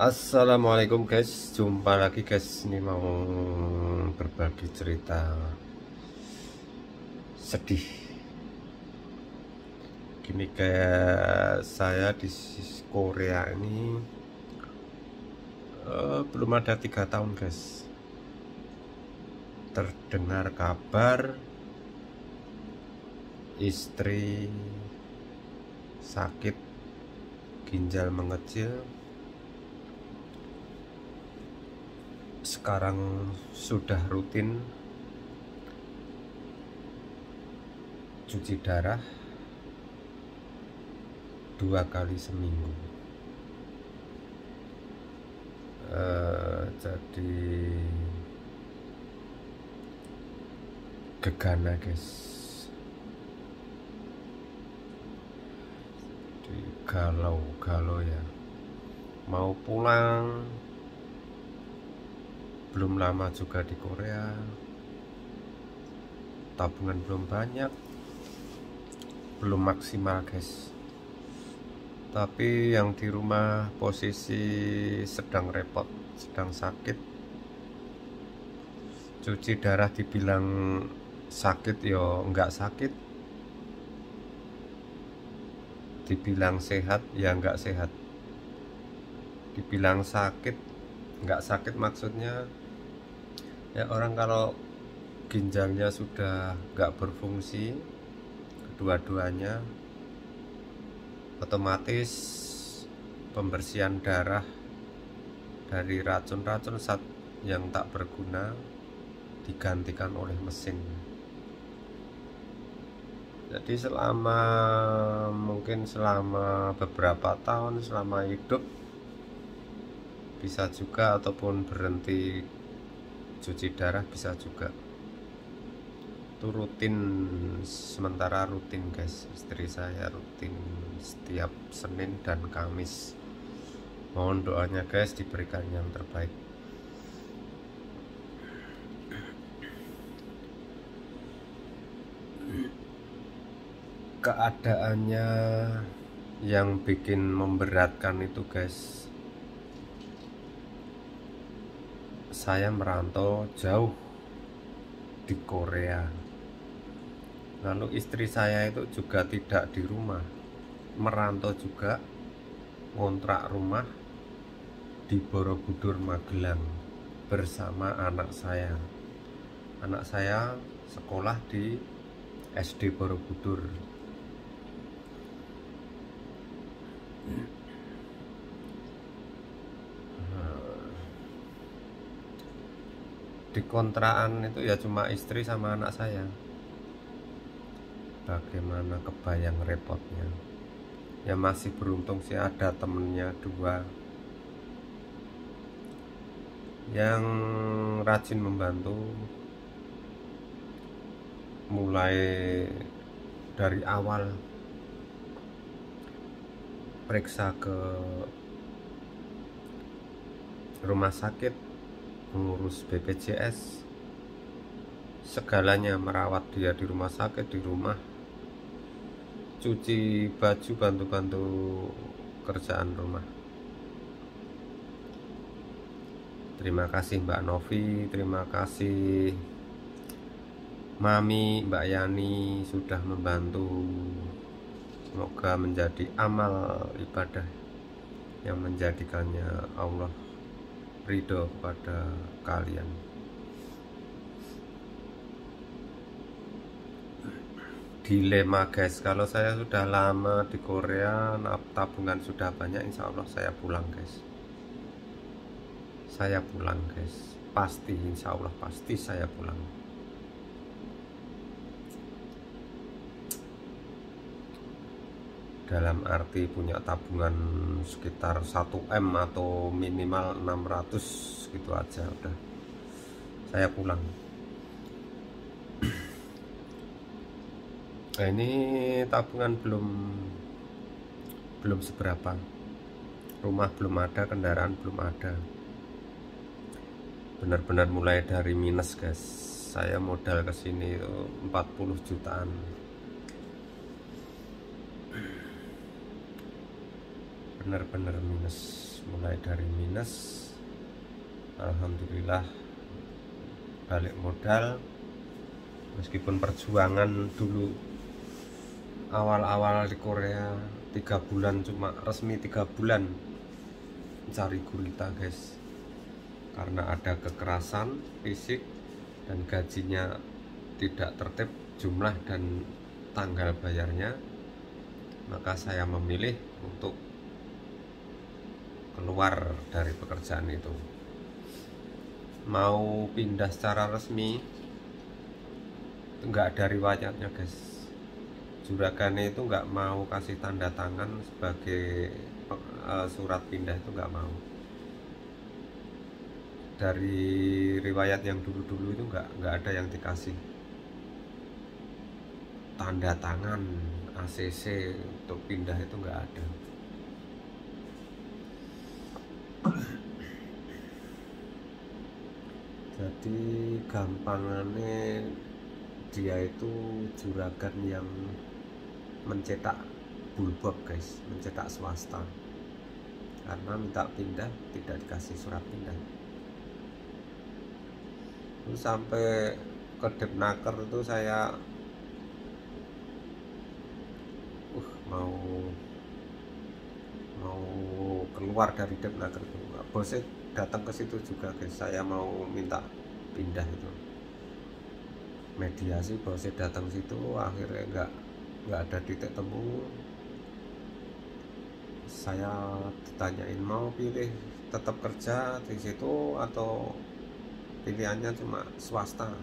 Assalamualaikum guys, jumpa lagi guys. Ini mau berbagi cerita sedih. Gini, kayak saya di Korea ini belum ada 3 tahun guys. Terdengar kabar istri sakit ginjal mengecil. Sekarang sudah rutin cuci darah 2 kali seminggu. Jadi gegana guys, galau ya, mau pulang. Belum lama juga di Korea, tabungan belum banyak, belum maksimal guys. Tapi yang di rumah posisi sedang repot, sedang sakit. Cuci darah dibilang sakit ya enggak sakit, dibilang sehat ya enggak sehat, dibilang sakit enggak sakit. Maksudnya ya, orang kalau ginjalnya sudah enggak berfungsi kedua-duanya, otomatis pembersihan darah dari racun-racun zat yang tak berguna digantikan oleh mesin. Jadi mungkin selama beberapa tahun, selama hidup bisa juga, ataupun berhenti cuci darah bisa juga. Itu rutin, sementara rutin guys. Istri saya rutin setiap Senin dan Kamis. Mohon doanya guys, diberikan yang terbaik. Keadaannya yang bikin memberatkan itu guys, saya merantau jauh di Korea, lalu istri saya itu juga tidak di rumah, merantau juga, ngontrak rumah di Borobudur, Magelang bersama anak saya. Anak saya sekolah di SD Borobudur. Di kontrakan itu ya cuma istri sama anak saya. Bagaimana kebayang repotnya. Ya masih beruntung sih ada temennya 2 yang rajin membantu, mulai dari awal periksa ke rumah sakit, mengurus BPJS, segalanya, merawat dia di rumah sakit, di rumah, cuci baju, bantu-bantu kerjaan rumah. Terima kasih Mbak Novi, terima kasih Mami, Mbak Yani sudah membantu. Semoga menjadi amal ibadah yang menjadikannya Allah ridho kepada kalian. Dilema guys, kalau saya sudah lama di Korea, tabungan sudah banyak, insya Allah saya pulang guys. Saya pulang guys, pasti, insya Allah pasti saya pulang. Dalam arti punya tabungan sekitar 1 M atau minimal 600 gitu aja udah saya pulang. Nah, ini tabungan belum seberapa, rumah belum ada, kendaraan belum ada, benar-benar mulai dari minus guys. Saya modal ke sini 40 jutaan. Benar-benar minus mulai dari minus, alhamdulillah balik modal. Meskipun perjuangan dulu awal-awal di Korea 3 bulan, cuma resmi 3 bulan mencari gurita guys, karena ada kekerasan fisik dan gajinya tidak tertib jumlah dan tanggal bayarnya, maka saya memilih untuk keluar dari pekerjaan itu. Mau pindah secara resmi nggak ada riwayatnya guys. Juragane itu nggak mau kasih tanda tangan sebagai surat pindah, itu nggak mau. Dari riwayat yang dulu-dulu itu nggak ada yang dikasih tanda tangan ACC untuk pindah, itu nggak ada. Jadi gampangannya dia itu juragan yang mencetak bulbok guys, mencetak swasta, karena minta pindah tidak dikasih surat pindah. Terus sampai ke Depnaker itu saya mau keluar dari Depnaker itu. Bosnya datang ke situ juga guys, saya mau minta pindah itu, mediasi, bosnya datang situ, akhirnya nggak ada titik temu. Saya ditanyain mau pilih tetap kerja di situ atau pilihannya cuma swasta.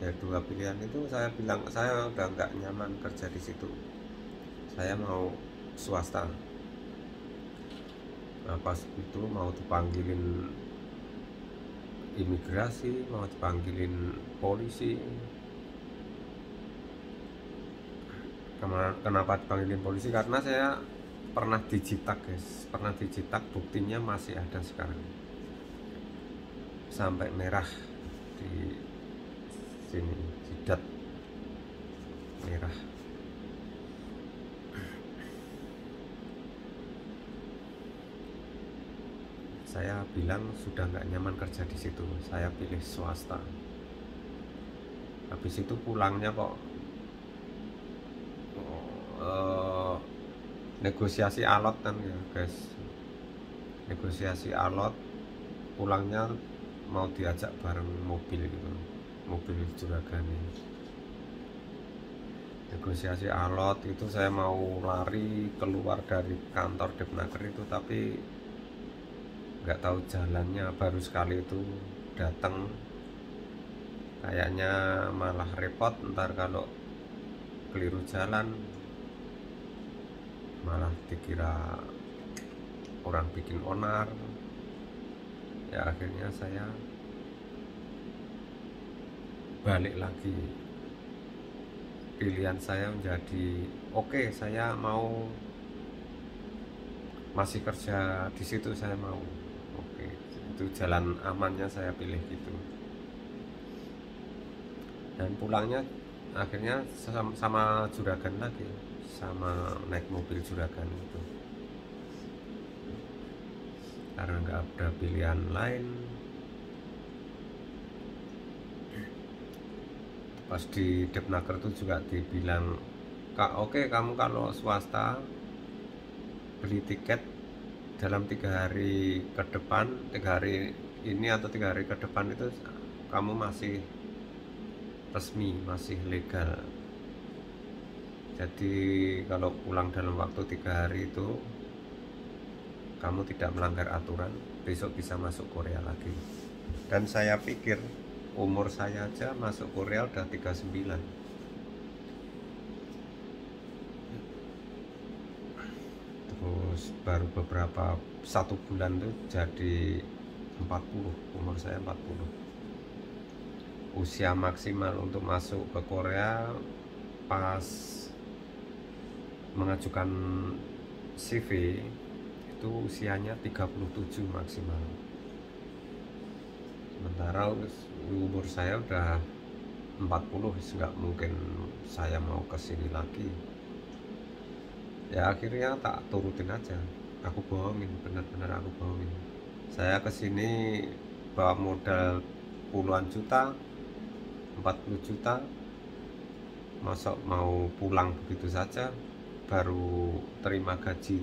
Ya dua pilihan itu saya bilang saya udah nggak nyaman kerja di situ, saya mau swasta. Nah, pas itu mau dipanggilin imigrasi, mau dipanggilin polisi. Kenapa dipanggilin polisi? Karena saya pernah dijitak guys, pernah dijitak, buktinya masih ada sekarang, sampai merah di sini, jidat merah. Saya bilang sudah nggak nyaman kerja di situ, saya pilih swasta. Habis itu pulangnya kok negosiasi alot kan ya guys, negosiasi alot, pulangnya mau diajak bareng mobil gitu, mobil juragan. Negosiasi alot itu saya mau lari keluar dari kantor Depnaker itu, tapi nggak tahu jalannya, baru sekali itu datang, kayaknya malah repot, ntar kalau keliru jalan malah dikira orang bikin onar. Ya akhirnya saya balik lagi, pilihan saya menjadi oke, saya mau masih kerja di situ, saya mau. Oke, itu jalan amannya, saya pilih gitu. Dan pulangnya akhirnya sama juragan lagi, sama naik mobil juragan itu, karena nggak ada pilihan lain. Pas di Depnaker itu juga dibilang, Kak, oke, kamu kalau swasta beli tiket dalam 3 hari ke depan, 3 hari ini atau 3 hari ke depan itu kamu masih resmi, masih legal. Jadi kalau pulang dalam waktu 3 hari itu kamu tidak melanggar aturan, besok bisa masuk Korea lagi. Dan saya pikir umur saya aja masuk Korea udah 39. Terus baru beberapa 1 bulan tuh jadi 40, umur saya 40. Usia maksimal untuk masuk ke Korea pas mengajukan CV itu usianya 37 maksimal. Sementara umur saya udah 40, nggak mungkin saya mau kesini lagi. Ya akhirnya tak turutin aja. Aku bohongin, bener-bener aku bohongin. Saya kesini bawa modal puluhan juta, 40 juta, masa mau pulang begitu saja. Baru terima gaji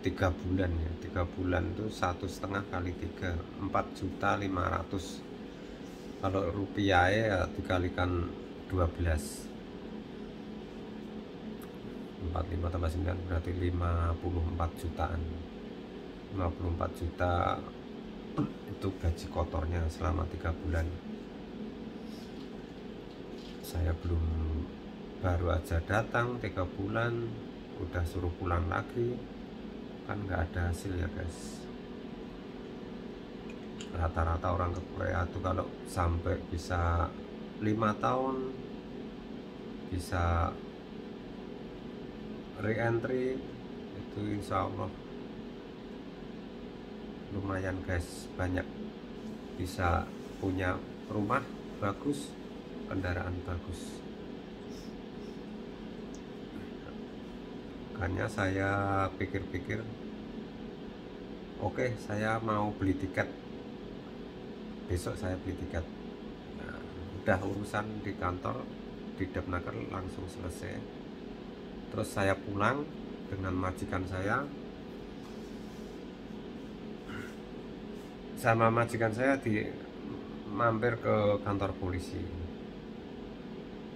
3 bulan ya, 3 bulan itu 1,5 kali 3, 4.500.000. Kalau rupiah ya dikalikan 12, 45 tambah 9 berarti 54 jutaan. 54 juta itu gaji kotornya selama 3 bulan. Saya belum, baru aja datang 3 bulan udah suruh pulang lagi, kan nggak ada hasil ya guys. Rata-rata orang ke Korea tuh kalau sampai bisa 5 tahun bisa re-entry itu insya Allah lumayan guys, banyak, bisa punya rumah bagus, kendaraan bagus. Makanya saya pikir-pikir, oke, saya mau beli tiket, besok saya beli tiket. Nah, udah urusan di kantor di Depnaker langsung selesai. Terus saya pulang dengan majikan saya, sama majikan saya di mampir ke kantor polisi.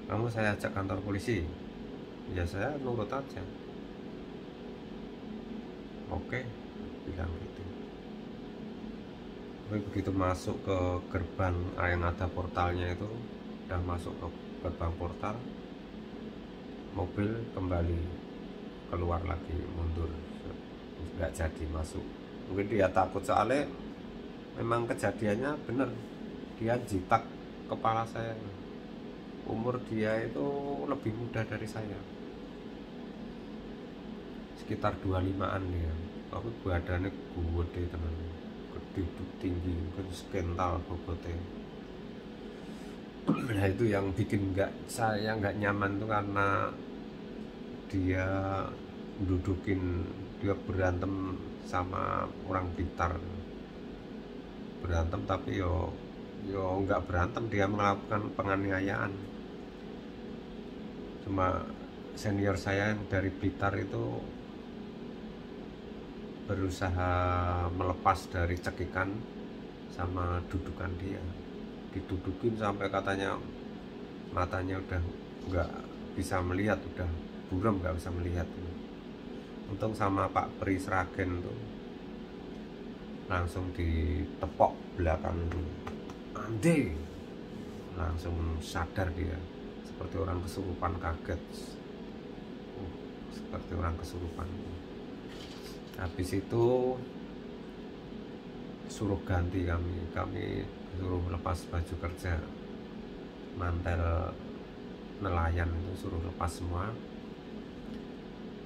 Kamu saya ajak kantor polisi, ya saya nurut aja. Oke, bilang gitu. Tapi begitu masuk ke gerbang yang ada portalnya itu, udah masuk ke gerbang portal, mobil kembali keluar lagi, mundur, nggak jadi masuk. Mungkin dia takut, soalnya memang kejadiannya bener, dia jitak kepala saya. Umur dia itu lebih muda dari saya, sekitar 25-an dia, tapi badannya gede teman, gede tinggi, kan sekental bobotnya. Nah itu yang bikin saya nggak nyaman tuh, karena dia dia berantem sama orang Blitar, berantem tapi yo nggak berantem, dia melakukan penganiayaan. Cuma senior saya yang dari Blitar itu berusaha melepas dari cekikan sama dudukan dia, didudukin sampai katanya matanya udah nggak bisa melihat, udah buram, nggak bisa melihat. Untung sama Pak Pri Sragen tuh langsung ditepok belakang itu, ande, langsung sadar dia, seperti orang kesurupan, kaget, seperti orang kesurupan. Habis itu suruh ganti, kami suruh lepas baju kerja, mantel nelayan itu suruh lepas semua.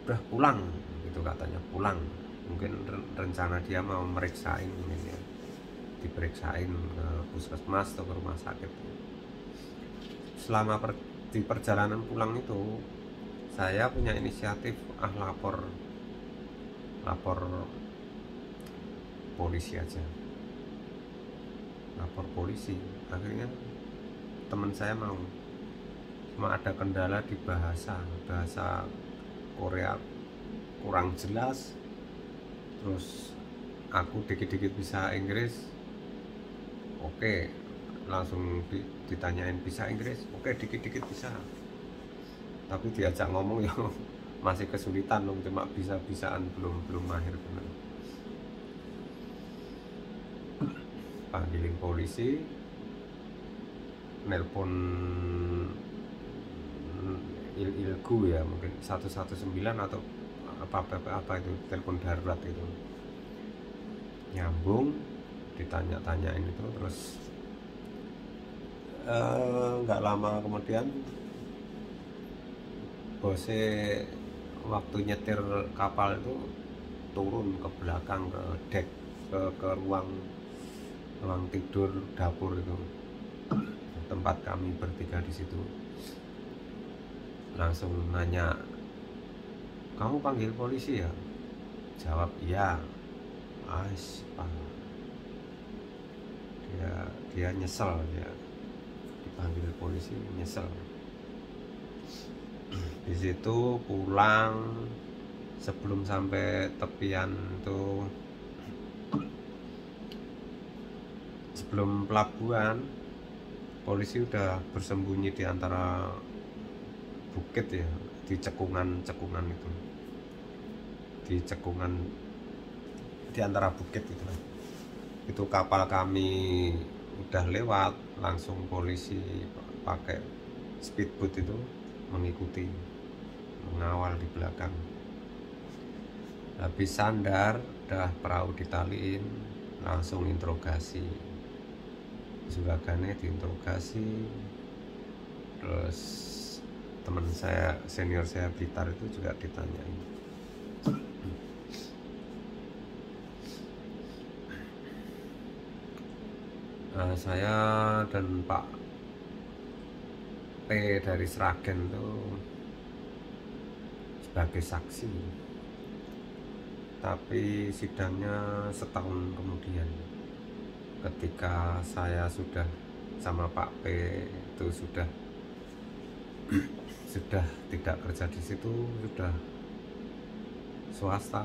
Udah pulang gitu katanya, pulang. Mungkin rencana dia mau meriksain, mungkin ya, diperiksain ke puskesmas atau ke rumah sakit. Selama di perjalanan pulang itu saya punya inisiatif, lapor polisi aja, lapor polisi. Akhirnya teman saya mau, cuma ada kendala di bahasa Korea kurang jelas, terus aku dikit-dikit bisa Inggris. Oke, langsung ditanyain bisa Inggris, oke dikit-dikit bisa, tapi diajak ngomong ya masih kesulitan dong, cuma bisa-bisaan, belum mahir bener. Panggilin polisi, nelpon ilgu ya, mungkin 119 atau apa itu, telepon darurat itu, nyambung, ditanya-tanyain itu. Terus nggak lama kemudian bosnya waktu nyetir kapal itu turun ke belakang, ke deck, ke ruang tidur dapur itu, tempat kami bertiga di situ. Langsung nanya, kamu panggil polisi ya? Jawab iya. Dia nyesel, ya dipanggil polisi nyesel. Di situ pulang, sebelum sampai tepian tuh, sebelum pelabuhan, polisi udah bersembunyi di antara bukit ya, di cekungan itu, di cekungan di antara bukit itu kapal kami udah lewat, langsung polisi pakai speedboat itu mengikuti, mengawal di belakang. Habis sandar, udah perahu ditaliin, langsung interogasi. Juragannya diinterogasi, terus teman saya, senior saya Blitar itu juga ditanyain. Saya dan Pak P dari Sragen itu sebagai saksi, tapi sidangnya setahun kemudian. Ketika saya sudah sama Pak P itu sudah tidak kerja di situ, sudah swasta.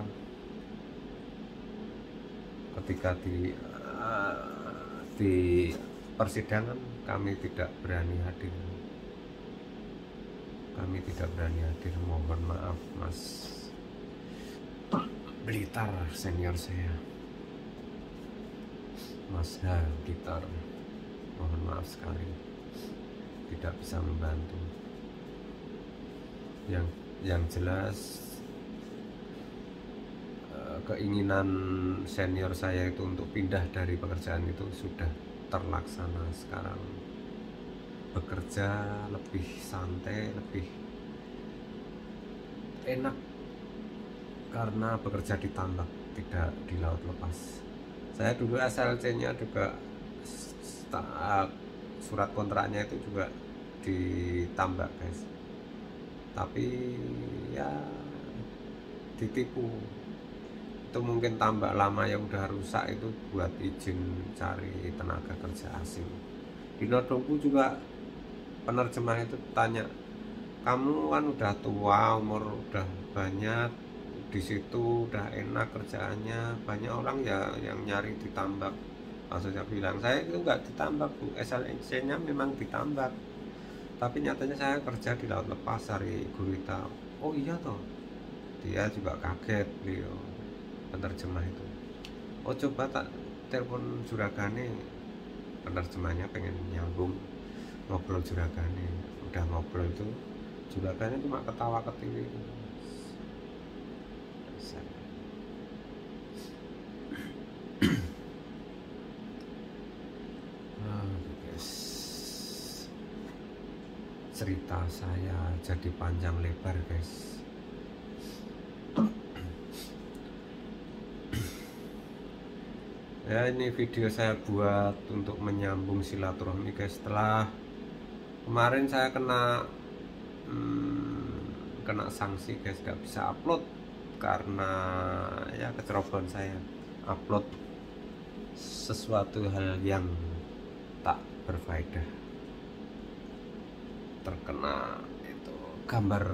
Ketika di persidangan kami tidak berani hadir. Mohon maaf Mas Blitar, senior saya, Mas H Blitar, mohon maaf sekali tidak bisa membantu. Yang jelas keinginan senior saya itu untuk pindah dari pekerjaan itu sudah terlaksana. Sekarang bekerja lebih santai, lebih enak karena bekerja di tambak, tidak di laut lepas. Saya dulu SLC-nya juga, surat kontraknya itu juga di tambak guys, tapi ya ditipu. Itu mungkin tambak lama yang udah rusak itu buat izin cari tenaga kerja asing. Di Nodongku juga penerjemah itu tanya, kamu kan udah tua, umur udah banyak, di situ udah enak kerjaannya, banyak orang ya yang nyari ditambak. Langsung saya bilang, saya itu nggak ditambak Bu, SLC-nya memang ditambak, tapi nyatanya saya kerja di laut lepas cari gurita. Oh iya toh, dia juga kaget beliau, penerjemah itu. Oh coba tak telepon juragane, penerjemahnya pengen nyambung ngobrol juragane. Udah ngobrol itu juragane cuma ketawa ketiwi. Cerita saya jadi panjang lebar guys. Ya ini video saya buat untuk menyambung silaturahmi guys. Setelah kemarin saya kena sanksi guys, gak bisa upload karena ya kecerobohan saya upload sesuatu hal yang tak berfaedah, terkena itu gambar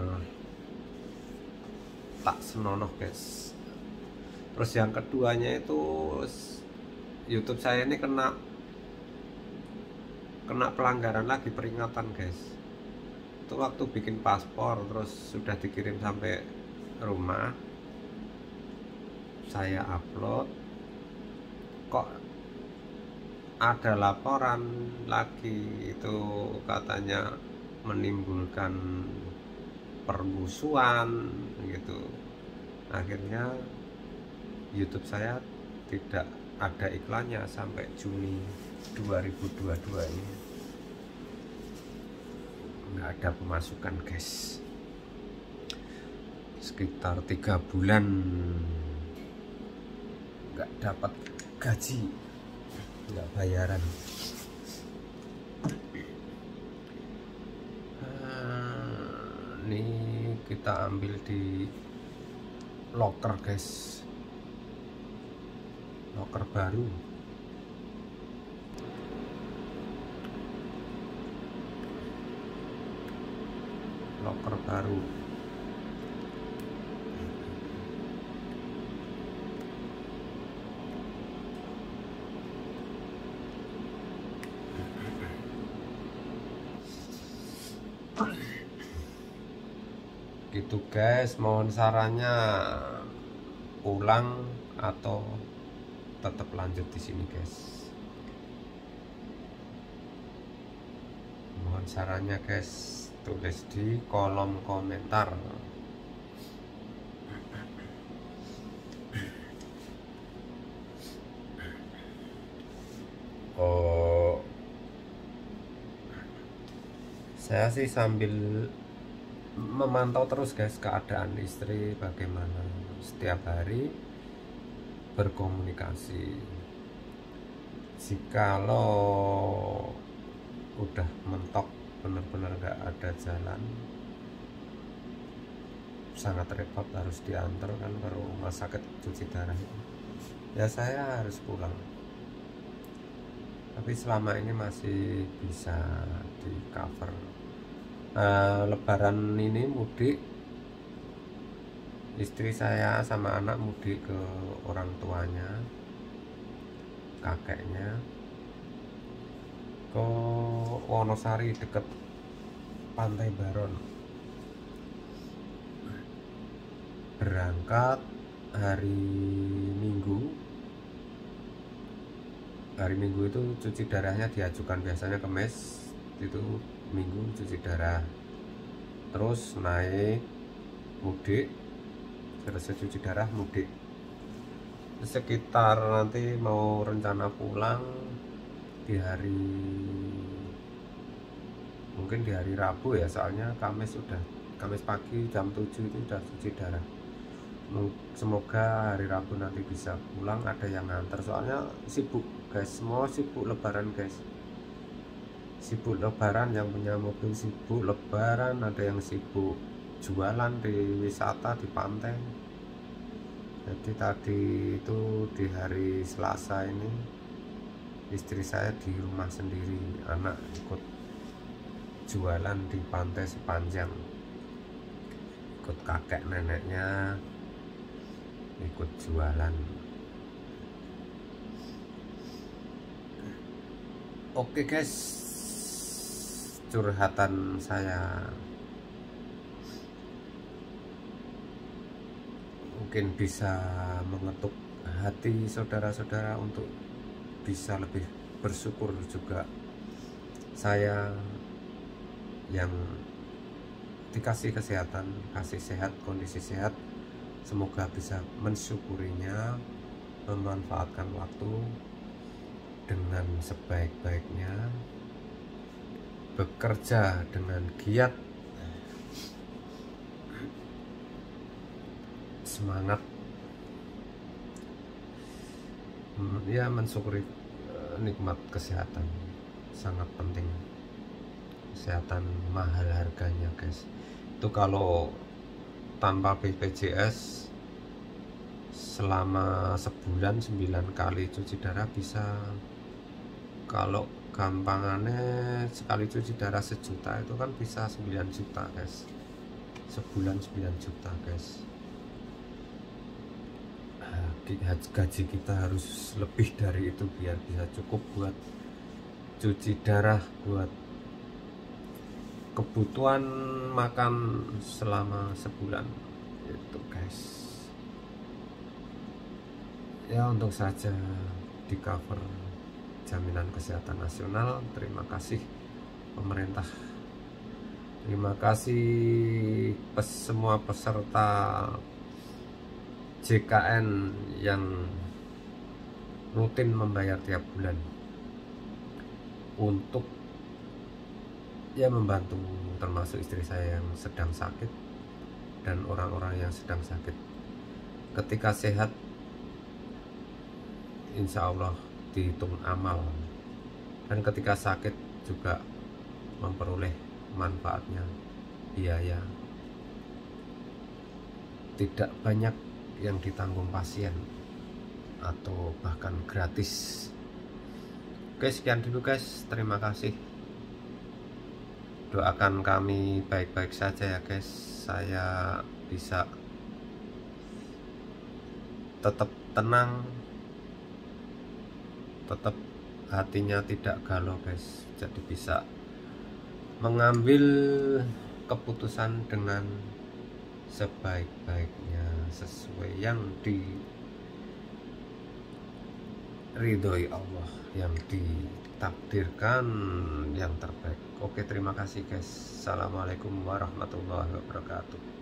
tak senonoh guys. Terus yang keduanya itu YouTube saya ini kena pelanggaran lagi, peringatan guys. Itu waktu bikin paspor terus sudah dikirim sampai rumah, saya upload, kok ada laporan lagi, itu katanya menimbulkan permusuhan gitu. Akhirnya YouTube saya tidak ada iklannya sampai Juni 2022 ini, nggak ada pemasukan guys. Sekitar 3 bulan nggak dapat gaji, nggak bayaran. Ini kita ambil di locker guys, loker baru. Loker baru. Gitu guys, mohon sarannya pulang atau tetap lanjut di sini guys. Mohon sarannya guys, tulis di kolom komentar. Oh, saya sih sambil memantau terus guys keadaan istri bagaimana, setiap hari berkomunikasi. Jikalau udah mentok benar-benar nggak ada jalan, sangat repot, harus diantar kan ke rumah sakit cuci darah, ya saya harus pulang. Tapi selama ini masih bisa di cover. Lebaran ini mudik, istri saya sama anak mudik ke orang tuanya, kakeknya, ke Wonosari deket Pantai Baron. Berangkat hari Minggu. Hari Minggu itu cuci darahnya diajukan, biasanya Kamis, itu Minggu cuci darah, terus naik mudik, selesai cuci darah mudik. Sekitar nanti mau rencana pulang di hari, mungkin di hari Rabu ya, soalnya Kamis pagi jam 7 itu udah cuci darah. Semoga hari Rabu nanti bisa pulang, ada yang nganter, soalnya sibuk guys, semua sibuk lebaran guys, sibuk lebaran, yang punya mobil sibuk lebaran, ada yang sibuk jualan di wisata di pantai. Jadi tadi itu di hari Selasa ini istri saya di rumah sendiri, anak ikut jualan di pantai Sepanjang, ikut kakek neneknya ikut jualan. Oke guys, curhatan saya mungkin bisa mengetuk hati saudara-saudara untuk bisa lebih bersyukur juga. Saya yang dikasih kesehatan, kasih sehat, kondisi sehat, semoga bisa mensyukurinya, memanfaatkan waktu dengan sebaik-baiknya, bekerja dengan giat, semangat, ya mensyukuri nikmat kesehatan, sangat penting. Kesehatan mahal harganya guys. Itu kalau tanpa BPJS selama sebulan 9 kali cuci darah bisa, kalau gampangannya sekali cuci darah 1 juta itu kan bisa 9 juta guys, sebulan 9 juta guys. Gaji kita harus lebih dari itu biar bisa cukup buat cuci darah, buat kebutuhan makan selama sebulan itu guys. Ya untuk saja di cover jaminan kesehatan nasional. Terima kasih pemerintah, terima kasih semua peserta JKN yang rutin membayar tiap bulan untuk ya membantu, termasuk istri saya yang sedang sakit dan orang-orang yang sedang sakit. Ketika sehat insya Allah dihitung amal, dan ketika sakit juga memperoleh manfaatnya, biaya tidak banyak yang ditanggung pasien. atau bahkan gratis. Oke, sekian dulu guys, terima kasih. Doakan kami baik-baik saja ya guys, saya bisa tetap tenang, tetap hatinya tidak galau guys, jadi bisa mengambil keputusan dengan sebaik-baiknya sesuai yang diridhoi Allah, yang ditakdirkan yang terbaik. Oke, terima kasih guys. Assalamualaikum warahmatullahi wabarakatuh.